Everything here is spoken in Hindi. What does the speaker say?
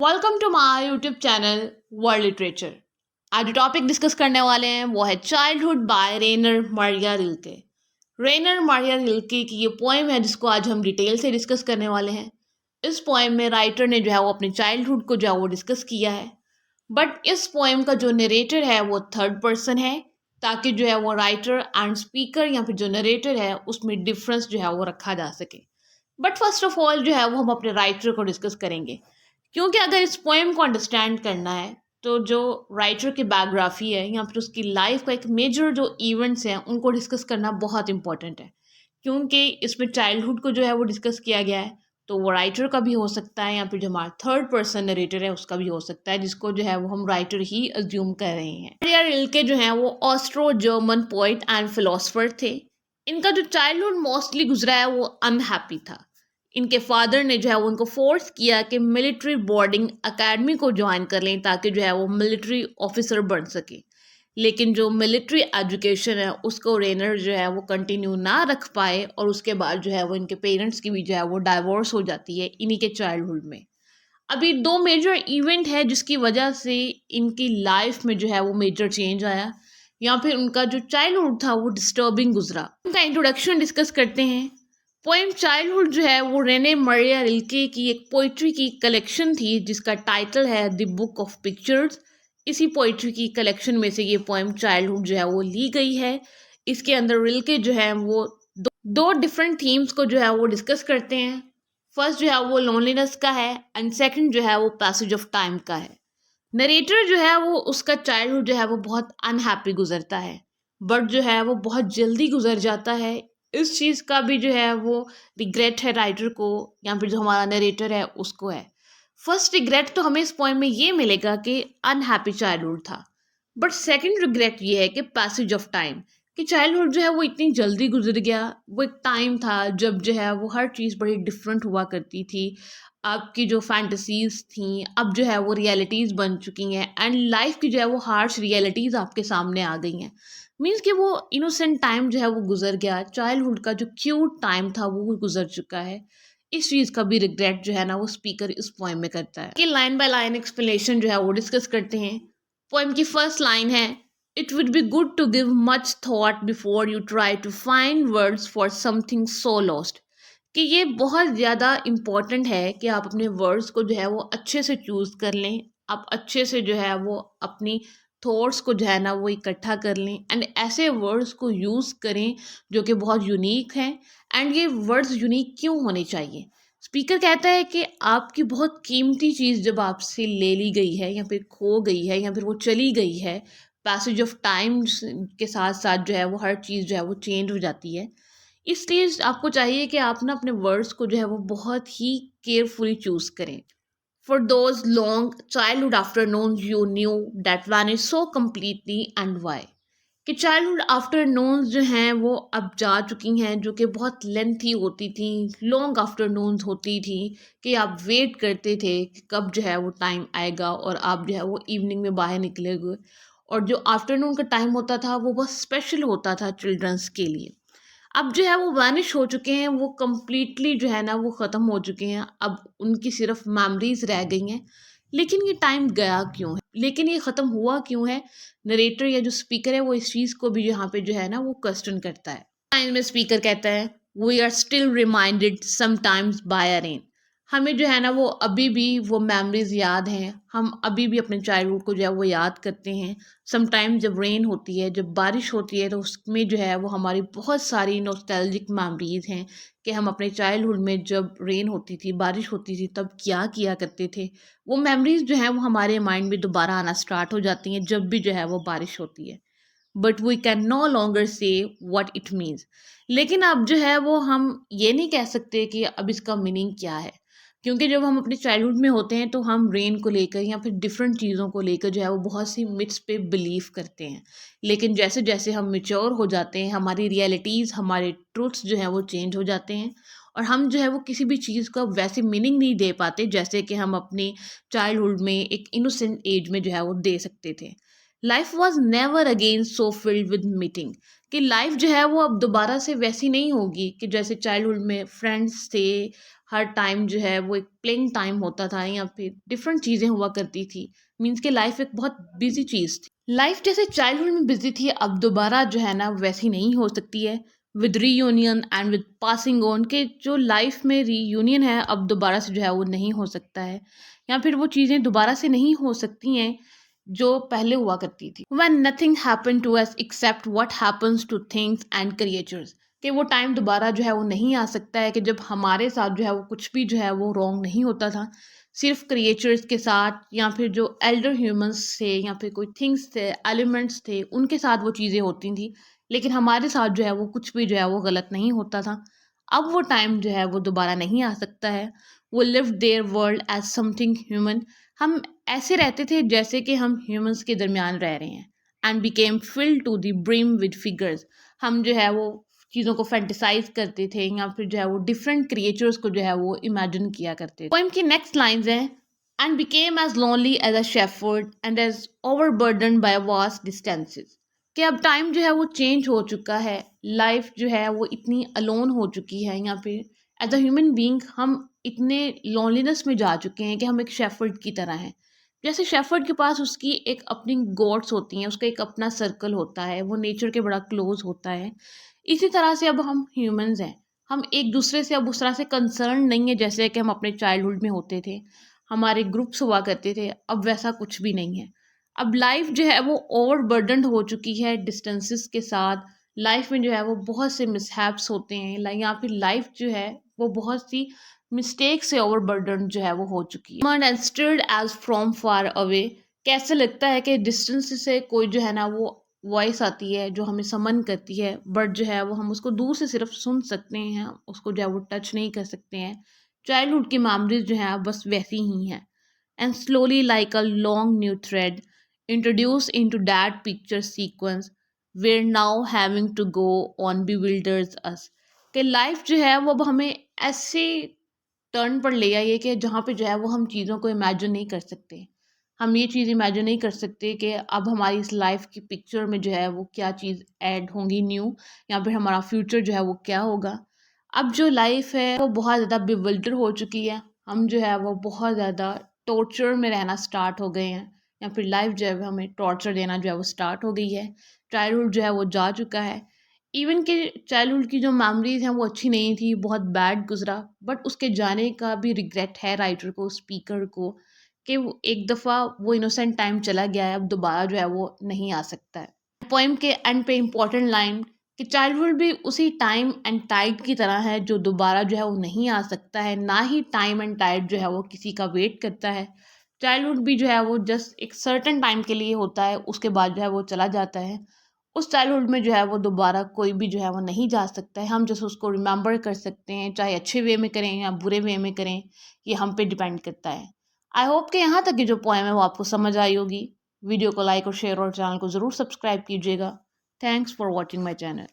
Welcome to my YouTube channel world literature. आज जो टॉपिक डिस्कस करने वाले हैं वो है childhood by Rainer Maria Rilke. Rainer Maria Rilke की ये पोएम है जिसको आज हम डिटेल से डिस्कस करने वाले हैं। इस पोएम में राइटर ने जो है वो अपने चाइल्डहुड को जो है वो डिस्कस किया है, बट इस पोएम का जो नरेटर है वो थर्ड पर्सन है, ताकि जो है वो राइटर एंड स्पीकर या फिर जो नरेटर है उसमें डिफरेंस जो है वो रखा जा सके। बट फर्स्ट ऑफ ऑल जो है वो हम अपने राइटर को डिस्कस करेंगे, क्योंकि अगर इस पोएम को अंडरस्टैंड करना है तो जो राइटर की बायोग्राफी है या फिर उसकी लाइफ का एक मेजर जो इवेंट्स हैं उनको डिस्कस करना बहुत इंपॉर्टेंट है। क्योंकि इसमें चाइल्डहुड को जो है वो डिस्कस किया गया है, तो वो राइटर का भी हो सकता है या फिर जो हमारा थर्ड पर्सन नरेटर है उसका भी हो सकता है, जिसको जो है वो हम राइटर ही अज्यूम कर रहे हैं। मारिया रिल्के जो है वो Austro German poet and philosopher थे। इनका जो चाइल्डहुड मोस्टली गुजरा है वो अनहैप्पी था। इनके फादर ने जो है वो उनको फोर्स किया कि मिलिट्री बोर्डिंग एकेडमी को ज्वाइन कर लें ताकि जो है वो मिलिट्री ऑफिसर बन सके। लेकिन जो मिलिट्री एजुकेशन है उसको रेनर जो है वो कंटिन्यू ना रख पाए और उसके बाद जो है वो इनके पेरेंट्स की भी जो है वो डाइवोर्स हो जाती है इन्हीं के चाइल्डहुड में। अभी दो मेजर इवेंट है जिसकी वजह से इनकी लाइफ में जो है वो मेजर चेंज आया या फिर उनका जो चाइल्डहुड था वो डिस्टर्बिंग गुजरा। उनका इंट्रोडक्शन डिस्कस करते हैं। पोएम चाइल्डहुड जो है वो रेने मरिया रिल्के की एक पोइट्री की कलेक्शन थी जिसका टाइटल है द बुक ऑफ पिक्चर्स। इसी पोइट्री की कलेक्शन में से ये पोएम चाइल्डहुड जो है वो ली गई है। इसके अंदर रिल्के जो है वो दो डिफरेंट थीम्स को जो है वो डिस्कस करते हैं। फर्स्ट जो है वो लोनलीनेस का है एंड सेकंड जो है वो पैसेज ऑफ टाइम का है। नरेटर जो है वो उसका चाइल्डहुड जो है वो बहुत अनहैप्पी गुजरता है, बट जो है वो बहुत जल्दी गुजर जाता है। इस चीज़ का भी जो है वो रिग्रेट है राइटर को या फिर जो हमारा नरेटर है उसको है। फर्स्ट रिग्रेट तो हमें इस पोएम में ये मिलेगा कि अनहैप्पी चाइल्डहुड था, बट सेकंड रिग्रेट ये है कि पैसेज ऑफ टाइम, कि चाइल्डहुड जो है वो इतनी जल्दी गुजर गया। वो एक टाइम था जब जो है वो हर चीज़ बड़ी डिफरेंट हुआ करती थी। आपकी जो फैंटसीज थी अब जो है वो रियलिटीज़ बन चुकी हैं एंड लाइफ की जो है वो हार्श रियलिटीज़ आपके सामने आ गई हैं। मीन्स कि वो इनोसेंट टाइम जो है वो गुजर गया, चाइल्डहुड का जो क्यूट टाइम था वो गुजर चुका है। इस चीज़ का भी रिग्रेट जो है ना वो स्पीकर इस पोएम में करता है कि लाइन बाय लाइन एक्सप्लेनेशन जो है वो डिस्कस करते हैं। पोएम की फर्स्ट लाइन है, it would be good to give much thought before you try to find words for something so lost. कि ये बहुत ज़्यादा इम्पॉर्टेंट है कि आप अपने वर्ड्स को जो है वो अच्छे से चूज़ कर लें। आप अच्छे से जो है वो अपनी थॉट्स को जो है ना वो इकट्ठा कर लें एंड ऐसे वर्ड्स को यूज़ करें जो कि बहुत यूनिक हैं। एंड ये वर्ड्स यूनिक क्यों होने चाहिए? स्पीकर कहता है कि आपकी बहुत कीमती चीज़ जब आपसे ले ली गई है या फिर खो गई है या फिर वो चली गई है, पैसेज ऑफ टाइम के साथ साथ जो है वो हर चीज़ जो है वो चेंज हो जाती है। इसलिए आपको चाहिए कि आप ना अपने वर्ड्स को जो है वो बहुत ही केयरफुली चूज़ करें। For those long childhood afternoon you knew that vanish so completely and why. कि चाइल्डहुड आफ्टरनून्स जो हैं वो अब जा चुकी हैं, जो कि बहुत लेंथी होती थी, लॉन्ग आफ्टरनून्स होती थी कि आप वेट करते थे कि कब जो है वो टाइम आएगा और आप जो है वो इवनिंग में बाहर निकलेंगे। और जो आफ्टरनून का टाइम होता था वो बहुत स्पेशल होता था चिल्ड्रंस के लिए। अब जो है वो वैनिश हो चुके हैं, वो कम्प्लीटली जो है ना वो ख़त्म हो चुके हैं। अब उनकी सिर्फ मेमोरीज रह गई हैं। लेकिन ये टाइम गया क्यों है, लेकिन ये ख़त्म हुआ क्यों है? नरेटर या जो स्पीकर है वो इस चीज़ को भी यहाँ पे जो है ना वो क्वेश्चन करता है। टाइम में स्पीकर कहता है, we are still reminded sometimes by a rain. हमें जो है ना वो अभी भी वो मेमोरीज याद हैं, हम अभी भी अपने चाइल्डहुड को जो है वो याद करते हैं। समटाइम जब रेन होती है, जब बारिश होती है, तो उसमें जो है वो हमारी बहुत सारी नॉस्टैल्जिक मेमोरीज हैं कि हम अपने चाइल्डहुड में जब रेन होती थी, बारिश होती थी, तब क्या किया करते थे। वो मेमोरीज जो है वो हमारे माइंड में दोबारा आना स्टार्ट हो जाती हैं जब भी जो है वो बारिश होती है। But we can no longer say what it means. लेकिन अब जो है वो हम ये नहीं कह सकते कि अब इसका मीनिंग क्या है, क्योंकि जब हम अपने चाइल्डहुड में होते हैं तो हम रेन को लेकर या फिर डिफरेंट चीज़ों को लेकर जो है वो बहुत सी मिथ्स पे बिलीव करते हैं। लेकिन जैसे जैसे हम मेच्योर हो जाते हैं, हमारी रियलिटीज़, हमारे ट्रूथ्स जो हैं वो चेंज हो जाते हैं और हम जो है वो किसी भी चीज़ का वैसे मीनिंग नहीं दे पाते जैसे कि हम अपने चाइल्डहुड में एक इनोसेंट एज में जो है वो दे सकते थे। Life was never again so filled with meeting. कि लाइफ जो है वो अब दोबारा से वैसी नहीं होगी कि जैसे चाइल्डहुड में फ्रेंड्स थे, हर टाइम जो है वो एक प्लेइंग टाइम होता था या फिर डिफरेंट चीज़ें हुआ करती थी। मीन्स कि लाइफ एक बहुत बिजी चीज़ थी। लाइफ जैसे चाइल्डहुड में बिजी थी, अब दोबारा जो है ना वैसी नहीं हो सकती है। With reunion and with passing on के जो लाइफ में रीयूनियन है अब दोबारा से जो है वो नहीं हो सकता है, या फिर वो चीज़ें दोबारा से नहीं हो सकती हैं जो पहले हुआ करती थी। When nothing happened to us except what happens to things and creatures, कि वो टाइम दोबारा जो है वो नहीं आ सकता है कि जब हमारे साथ जो है वो कुछ भी जो है वो रॉन्ग नहीं होता था। सिर्फ क्रिएचर्स के साथ या फिर जो एल्डर ह्यूमंस थे या फिर कोई थिंग्स थे, एलिमेंट्स थे, उनके साथ वो चीज़ें होती थी, लेकिन हमारे साथ जो है वो कुछ भी जो है वो गलत नहीं होता था। अब वो टाइम जो है वो दोबारा नहीं आ सकता है। वो live their world as something human, हम ऐसे रहते थे जैसे कि हम ह्यूमंस के दरमियान रह रहे हैं। And became filled to the brim with figures, हम जो है वो चीज़ों को फैंटिसाइज करते थे या फिर जो है वो डिफरेंट क्रिएचर्स को जो है वो इमेजिन किया करते थे। पोएम की नेक्स्ट लाइंस हैं, and became as lonely as a shepherd and as overburdened by vast distances, कि अब टाइम जो है वो चेंज हो चुका है, लाइफ जो है वो इतनी अलोन हो चुकी है, या फिर एज अ ह्यूमन बीइंग हम इतने लोनलीनेस में जा चुके हैं कि हम एक शेफर्ड की तरह हैं। जैसे शेफर्ड के पास उसकी एक अपनी गॉड्स होती हैं, उसका एक अपना सर्कल होता है, वो नेचर के बड़ा क्लोज होता है। इसी तरह से अब हम ह्यूमंस हैं, हम एक दूसरे से अब उस तरह से कंसर्न नहीं है जैसे कि हम अपने चाइल्डहुड में होते थे, हमारे ग्रुप्स हुआ करते थे, अब वैसा कुछ भी नहीं है। अब लाइफ जो है वो ओवर बर्डनड हो चुकी है डिस्टेंसेस के साथ। लाइफ में जो है वो बहुत से मिसहैप्स होते हैं, या फिर लाइफ जो है वो बहुत सी मिस्टेक से ओवर बर्डन जो है वो हो चुकी है। And stilled as from far away, कैसे लगता है कि डिस्टेंस से कोई जो है ना वो वॉइस आती है जो हमें समन करती है, बट जो है वो हम उसको दूर से सिर्फ सुन सकते हैं, उसको जो है वो टच नहीं कर सकते हैं। चाइल्डहुड की मेमोरीज जो है बस वैसी ही हैं। And slowly like a long new thread introduced into that picture sequence, we're now having to go on bewilders us, कि लाइफ जो है वो अब हमें ऐसे टर्न पर ले आई है कि जहाँ पे जो है वो हम चीज़ों को इमेजिन नहीं कर सकते। हम ये चीज़ इमेजिन नहीं कर सकते कि अब हमारी इस लाइफ की पिक्चर में जो है वो क्या चीज़ ऐड होंगी न्यू, या फिर हमारा फ्यूचर जो है वो क्या होगा। अब जो लाइफ है वो बहुत ज़्यादा बिवल्डर हो चुकी है, हम जो है वो बहुत ज़्यादा टॉर्चर में रहना स्टार्ट हो गए हैं, या फिर लाइफ जो है हमें टॉर्चर देना जो है वो स्टार्ट हो गई है। चाइल्डहुड जो है वो जा चुका है। इवन कि चाइल्डहुड की जो मेमोरीज हैं वो अच्छी नहीं थी, बहुत बैड गुजरा, बट उसके जाने का भी रिग्रेट है राइटर को, स्पीकर को, कि वो एक दफ़ा वो इनोसेंट टाइम चला गया है, अब दोबारा जो है वो नहीं आ सकता है। पोइम के एंड पे इम्पॉर्टेंट लाइन कि चाइल्डहुड भी उसी टाइम एंड टाइड की तरह है जो दोबारा जो है वो नहीं आ सकता है, ना ही टाइम एंड टाइड जो है वो किसी का वेट करता है। चाइल्डहुड भी जो है वो जस्ट एक सर्टेन टाइम के लिए होता है, उसके बाद जो है वो चला जाता है। उस चाइल्डहुड में जो है वो दोबारा कोई भी जो है वो नहीं जा सकता है, हम जस्ट उसको रिमेंबर कर सकते हैं, चाहे अच्छे वे में करें या बुरे वे में करें, ये हम पे डिपेंड करता है। आई होप कि यहाँ तक की जो पोएम है वो आपको समझ आई होगी। वीडियो को लाइक और शेयर और चैनल को ज़रूर सब्सक्राइब कीजिएगा। Thanks for watching my channel.